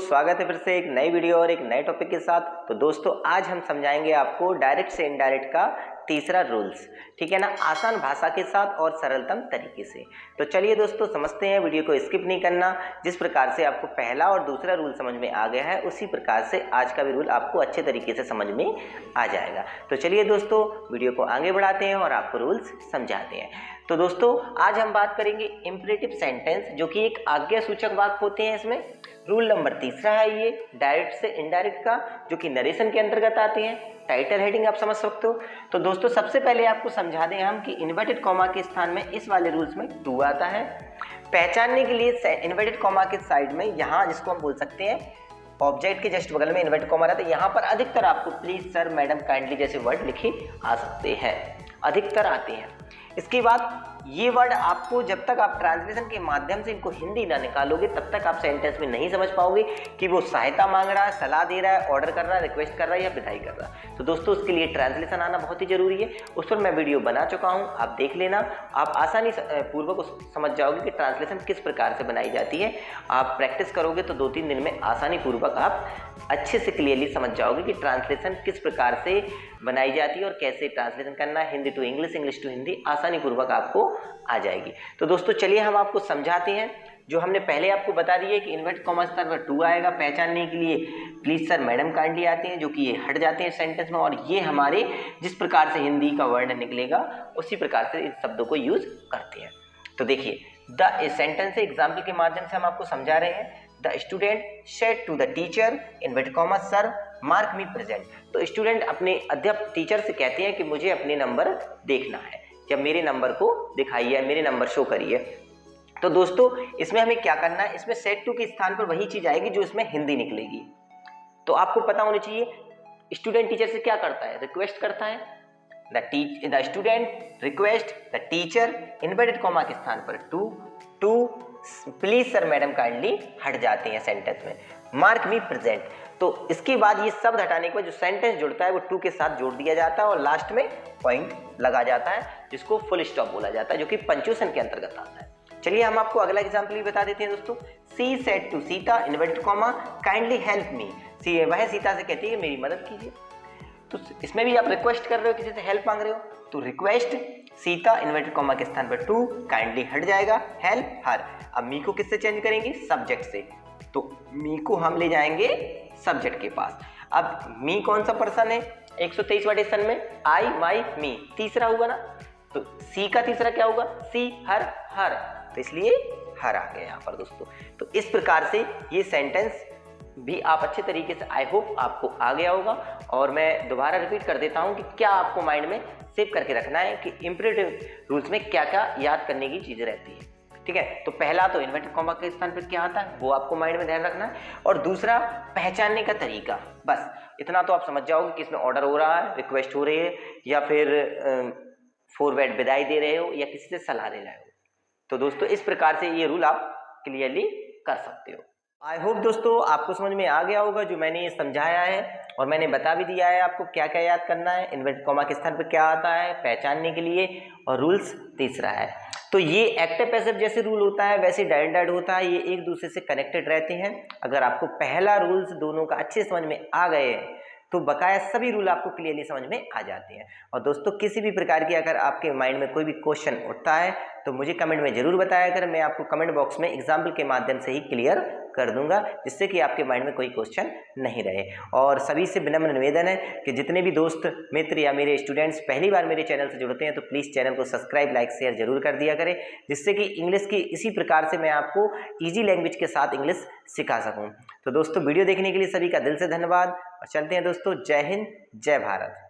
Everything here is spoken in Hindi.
स्वागत है फिर से एक नई वीडियो और एक नए टॉपिक के साथ। तो दोस्तों आज हम समझाएंगे आपको डायरेक्ट से इनडायरेक्ट का तीसरा रूल्स, ठीक है ना, आसान भाषा के साथ और सरलतम तरीके से। तो चलिए दोस्तों समझते हैं, वीडियो को स्किप नहीं करना। जिस प्रकार से आपको पहला और दूसरा रूल समझ में आ गया है उसी प्रकार से आज का भी रूल आपको अच्छे तरीके से समझ में आ जाएगा। तो चलिए दोस्तों वीडियो को आगे बढ़ाते हैं और आपको रूल्स समझाते हैं। तो दोस्तों आज हम बात करेंगे इम्परेटिव सेंटेंस, जो कि एक आज्ञासूचक वाक्य होते हैं। इसमें रूल नंबर तीसरा है ये डायरेक्ट से इनडायरेक्ट का, जो कि नरेशन के अंतर्गत आते हैं। टाइटल हेडिंग आप समझ सकते हो। तो दोस्तों सबसे पहले आपको समझा दें हम कि इन्वर्टेड कॉमा के स्थान में इस वाले रूल्स में टू आता है। पहचानने के लिए इन्वर्टेड कॉमा के साइड में यहाँ जिसको हम बोल सकते हैं ऑब्जेक्ट के जस्ट बगल में इन्वर्टेड कॉमा रहता है, यहाँ पर अधिकतर आपको प्लीज सर मैडम काइंडली जैसे वर्ड लिखे आ सकते हैं, अधिकतर आते हैं। इसके बाद ये वर्ड आपको जब तक आप ट्रांसलेशन के माध्यम से इनको हिंदी ना निकालोगे तब तक आप सेंटेंस में नहीं समझ पाओगे कि वो सहायता मांग रहा है, सलाह दे रहा है, ऑर्डर कर रहा है, रिक्वेस्ट कर रहा है या विदाई कर रहा है। तो दोस्तों उसके लिए ट्रांसलेशन आना बहुत ही जरूरी है। उस पर मैं वीडियो बना चुका हूँ, आप देख लेना। आप आसानी पूर्वक समझ जाओगे कि ट्रांसलेशन किस प्रकार से बनाई जाती है। आप प्रैक्टिस करोगे तो 2-3 दिन में आसानी पूर्वक आप अच्छे से क्लियरली समझ जाओगे कि ट्रांसलेशन किस प्रकार से बनाई जाती है और कैसे ट्रांसलेशन करना है, Hindi to English, English to Hindi, आसानी पूर्वक आपको आ जाएगी। तो दोस्तों चलिए हम आपको समझाते हैं। जो हमने पहले आपको बता दिया कि इन्वर्टेड कॉमा स्तर पर टू आएगा, पहचानने के लिए प्लीज सर मैडम काइंडली आते हैं, जो कि ये हट जाते हैं सेंटेंस में, और ये हमारे जिस प्रकार से हिंदी का वर्ड निकलेगा उसी प्रकार से इन शब्दों को यूज करते हैं। तो देखिए द सेंटेंस एग्जाम्पल के माध्यम से हम आपको समझा रहे हैं। The student said to the teacher inverted comma sir mark me present. तो स्टूडेंट अपने अध्यापक टीचर से कहते हैं कि मुझे अपने नंबर देखना है, या मेरे नंबर को दिखाइए, मेरे नंबर शो करिए। तो दोस्तों इसमें हमें क्या करना है, इसमें सेड टू के स्थान पर वही चीज आएगी जो इसमें हिंदी निकलेगी। तो आपको पता होना चाहिए स्टूडेंट टीचर से क्या करता है, रिक्वेस्ट करता है। The student request the teacher inverted comma के स्थान पर to please sir madam kindly हट जाते हैं सेंटेंस में, मार्क मी प्रेजेंट। तो इसके बाद ये शब्द हटाने के बाद जो सेंटेंस जुड़ता है वो टू के साथ जोड़ दिया जाता है और लास्ट में पॉइंट लगा जाता है, जिसको फुल स्टॉप बोला जाता है, जो कि पंक्चुएशन के अंतर्गत आता है। चलिए हम आपको अगला एग्जांपल भी बता देते हैं दोस्तों। She said to Sita inverted comma kindly help me. वह सीता से कहती है मेरी मदद कीजिए। तो इसमें भी आप रिक्वेस्ट कर रहे हो, किसी से हेल्प मांग रहे हो, तो रिक्वेस्ट सीता इन्वर्टेड कॉमा के स्थान पर टू काइंडली हट जाएगा, हेल्प हर। अब मी को किससे चेंज करेंगे, सब्जेक्ट से। तो मी को हम ले जाएंगे सब्जेक्ट के पास। अब मी कौन सा पर्सन है 123 वाले सन में, आई माई मी, तीसरा होगा ना। तो सी का तीसरा क्या होगा, सी हर हर, तो इसलिए हर आ गया यहाँ पर दोस्तों। तो इस प्रकार से ये सेंटेंस भी आप अच्छे तरीके से, आई होप आपको आ गया होगा। और मैं दोबारा रिपीट कर देता हूँ कि क्या आपको माइंड में सेव करके रखना है कि इम्परेटिव रूल्स में क्या क्या याद करने की चीजें रहती है, ठीक है। तो पहला तो इन्वर्टेड कॉमा के स्थान पर क्या आता है वो आपको माइंड में ध्यान रखना है, और दूसरा पहचानने का तरीका। बस इतना तो आप समझ जाओगे कि इसमें ऑर्डर हो रहा है, रिक्वेस्ट हो रही है, या फिर फॉरवर्ड विदाई दे रहे हो, या किसी से सलाह दे रहे हो। तो दोस्तों इस प्रकार से ये रूल आप क्लियरली कर सकते हो। आई होप दोस्तों आपको समझ में आ गया होगा जो मैंने ये समझाया है, और मैंने बता भी दिया है आपको क्या क्या याद करना है, इन्वर्टेड कॉमा के स्थान पर क्या आता है पहचानने के लिए, और रूल्स तीसरा है। तो ये एक्टिव पैसिव जैसे रूल होता है वैसे डायरेक्ट होता है, ये एक दूसरे से कनेक्टेड रहते हैं। अगर आपको पहला रूल्स दोनों का अच्छे समझ में आ गए तो बकाया सभी रूल आपको क्लियरली समझ में आ जाते हैं। और दोस्तों किसी भी प्रकार की अगर आपके माइंड में कोई भी क्वेश्चन उठता है तो मुझे कमेंट में जरूर बताया करें, मैं आपको कमेंट बॉक्स में एग्जाम्पल के माध्यम से ही क्लियर कर दूंगा, जिससे कि आपके माइंड में कोई क्वेश्चन नहीं रहे। और सभी से विनम्र निवेदन है कि जितने भी दोस्त मित्र या मेरे स्टूडेंट्स पहली बार मेरे चैनल से जुड़ते हैं तो प्लीज़ चैनल को सब्सक्राइब लाइक शेयर जरूर कर दिया करें, जिससे कि इंग्लिश की इसी प्रकार से मैं आपको ईजी लैंग्वेज के साथ इंग्लिश सिखा सकूँ। तो दोस्तों वीडियो देखने के लिए सभी का दिल से धन्यवाद, और चलते हैं दोस्तों, जय हिंद जय भारत।